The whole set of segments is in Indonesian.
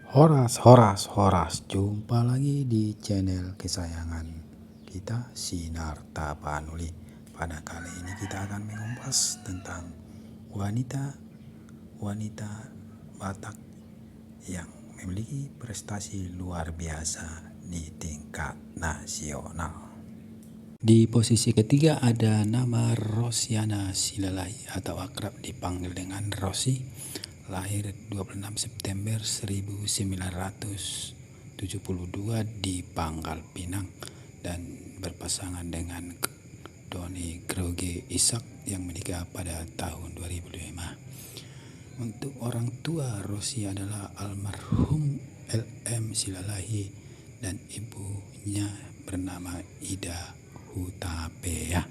Horas, jumpa lagi di channel kesayangan kita, Sinar Tapanuli. Pada kali ini kita akan mengupas tentang wanita Batak yang memiliki prestasi luar biasa di tingkat nasional. Di posisi ketiga ada nama Rosiana Silalahi atau akrab dipanggil dengan Rosi. Lahir 26 September 1972 di Pangkal Pinang dan berpasangan dengan Doni Groge Ishak yang menikah pada tahun 2005. Untuk orang tua Rosi adalah almarhum LM Silalahi dan ibunya bernama Ida Hutapea.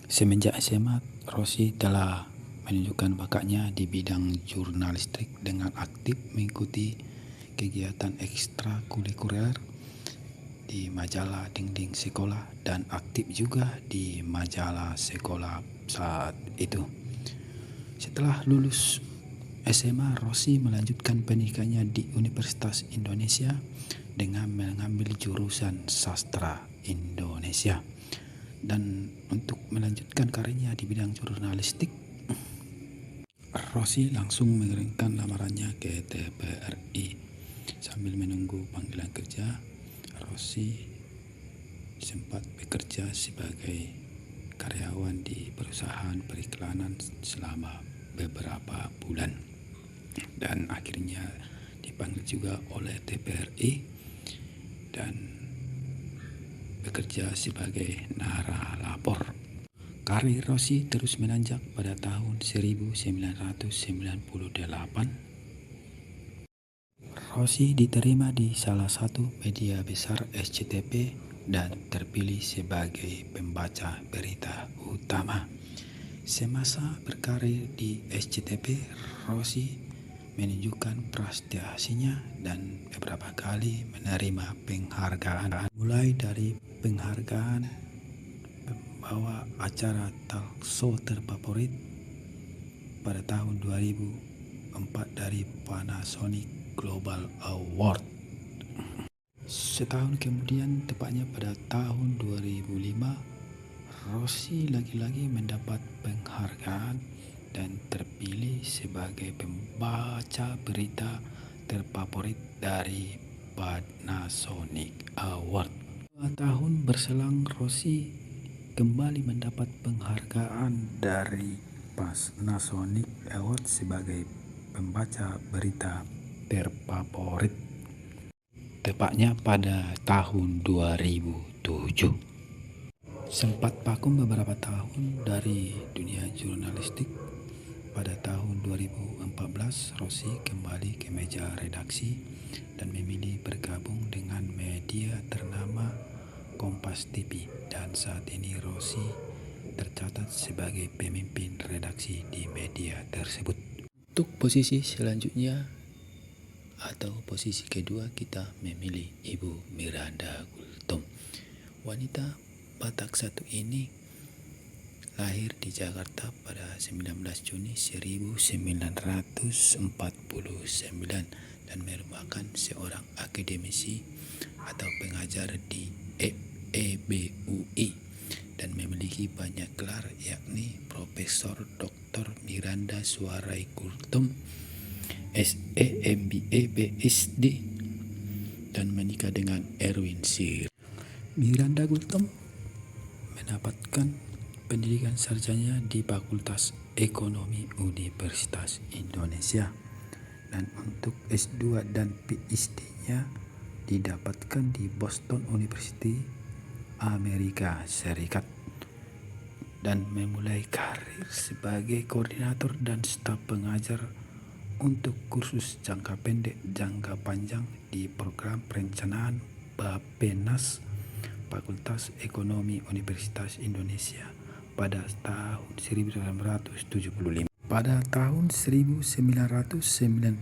Semenjak SMA, Rosi telah menunjukkan bakatnya di bidang jurnalistik dengan aktif mengikuti kegiatan ekstrakurikuler di majalah dinding sekolah dan aktif juga di majalah sekolah saat itu. Setelah lulus SMA, Rosi melanjutkan pendidikannya di Universitas Indonesia dengan mengambil jurusan sastra Indonesia. Dan untuk melanjutkan karirnya di bidang jurnalistik, Rosi langsung mengirimkan lamarannya ke TVRI. Sambil menunggu panggilan kerja, Rosi sempat bekerja sebagai karyawan di perusahaan periklanan selama beberapa bulan. Dan akhirnya dipanggil juga oleh TVRI dan bekerja sebagai naralapor. Karir Rosi terus menanjak. Pada tahun 1998, Rosi diterima di salah satu media besar SCTP dan terpilih sebagai pembaca berita utama. Semasa berkarir di SCTP, Rosi menunjukkan prestasinya dan beberapa kali menerima penghargaan, mulai dari penghargaan pembawa acara talk show terfavorit pada tahun 2004 dari Panasonic Global Award. Setahun kemudian, tepatnya pada tahun 2005, Rosi lagi-lagi mendapat penghargaan dan terpilih sebagai pembaca berita terfavorit dari Panasonic Award. 2 tahun berselang, Rosi kembali mendapat penghargaan dari Panasonic Award sebagai pembaca berita terfavorit, tepatnya pada tahun 2007. Sempat vakum beberapa tahun dari dunia jurnalistik. Pada tahun 2014, Rosi kembali ke meja redaksi dan memilih bergabung dengan media ternama Kompas TV, dan saat ini Rosi tercatat sebagai pemimpin redaksi di media tersebut. Untuk posisi selanjutnya atau posisi kedua, kita memilih Ibu Miranda Gultom. Wanita Batak satu ini lahir di Jakarta pada 19 Juni 1949 dan merupakan seorang akademisi atau pengajar di FEBUI dan memiliki banyak gelar, yakni Profesor Dr. Miranda Suarai Gultom, SE, MBA, PhD, dan menikah dengan Erwin Sir. Miranda Gultom mendapatkan pendidikan sarjana di Fakultas Ekonomi Universitas Indonesia, dan untuk S2 dan PhD-nya didapatkan di Boston University, Amerika Serikat, dan memulai karir sebagai koordinator dan staf pengajar untuk kursus jangka pendek jangka panjang di program perencanaan Bappenas Fakultas Ekonomi Universitas Indonesia pada tahun 1975. Pada tahun 1991,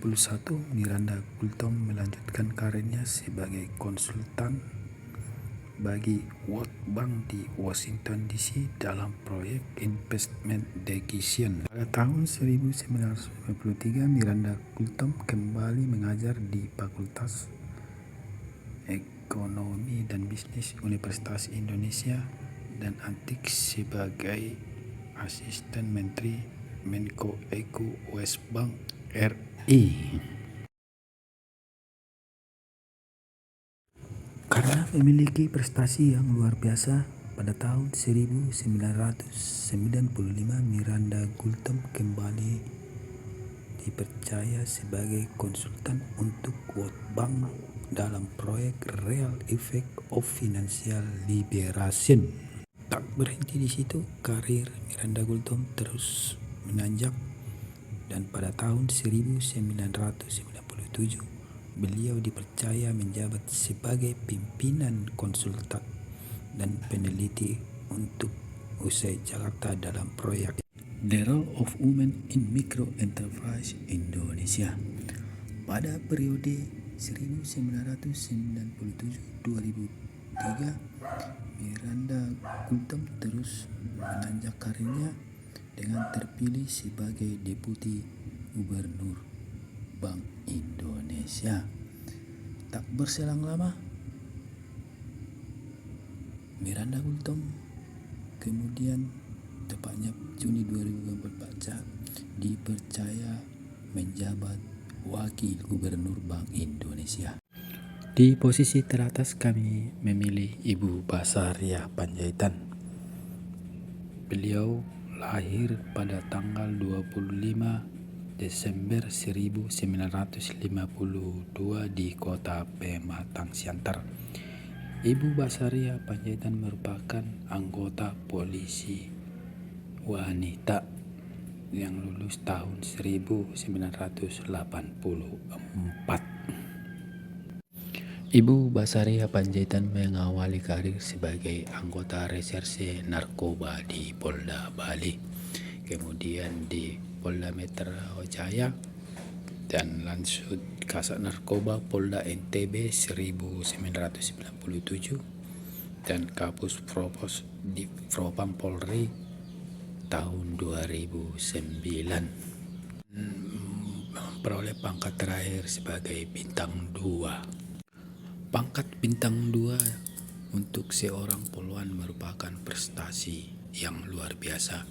Miranda Gultom melanjutkan karirnya sebagai konsultan bagi World Bank di Washington DC dalam proyek Investment Decision. Pada tahun 1993, Miranda Gultom kembali mengajar di Fakultas Ekonomi dan Bisnis Universitas Indonesia dan aktif sebagai asisten menteri Menko Eko Westbank RI. Karena memiliki prestasi yang luar biasa, pada tahun 1995 Miranda Gultom kembali dipercaya sebagai konsultan untuk World Bank dalam proyek Real Effect of Financial Liberation. Tak berhenti di situ, karir Miranda Gultom terus menanjak dan pada tahun 1997 beliau dipercaya menjabat sebagai pimpinan konsultan dan peneliti untuk USAID Jakarta dalam proyek The Role of Women in Micro Enterprise Indonesia. Pada periode 1997-2003, Miranda Gultom terus menanjak karirnya dengan terpilih sebagai Deputi Gubernur Bank Indonesia. Tak berselang lama, Miranda Gultom kemudian tepatnya Juni 2024 dipercaya menjabat Wakil Gubernur Bank Indonesia. Di posisi teratas kami memilih Ibu Basaria Panjaitan. Beliau lahir pada tanggal 25 Desember 1952 di kota Pematang Siantar. Ibu Basaria Panjaitan merupakan anggota polisi wanita yang lulus tahun 1984. Ibu Basaria Panjaitan mengawali karir sebagai anggota reserse narkoba di Polda Bali, kemudian di Polda Metro Jaya, dan lanjut Kasat Narkoba Polda NTB 1997 dan Kapus Propos di Propam Polri tahun 2009. Memperoleh pangkat terakhir sebagai bintang 2. Pangkat bintang 2 untuk seorang poluan merupakan prestasi yang luar biasa,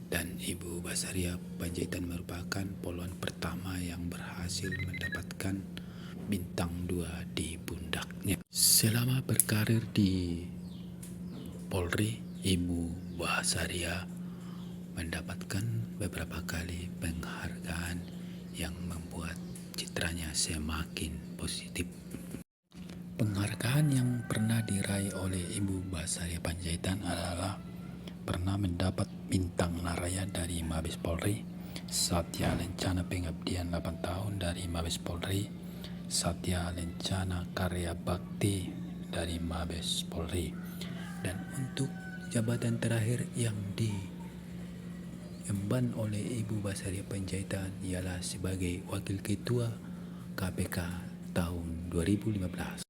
dan Ibu Basaria Panjaitan merupakan poluan pertama yang berhasil mendapatkan bintang 2 di pundaknya. Selama berkarir di Polri, Ibu Basaria mendapatkan beberapa kali penghargaan yang membuat citranya semakin positif. Penghargaan yang pernah diraih oleh Ibu Basaria Panjaitan adalah pernah mendapat bintang Naraya dari Mabes Polri, Satya Lencana Pengabdian 8 tahun dari Mabes Polri, Satya Lencana Karya Bakti dari Mabes Polri, dan untuk jabatan terakhir yang diemban oleh Ibu Basaria Panjaitan ialah sebagai Wakil Ketua KPK tahun 2015.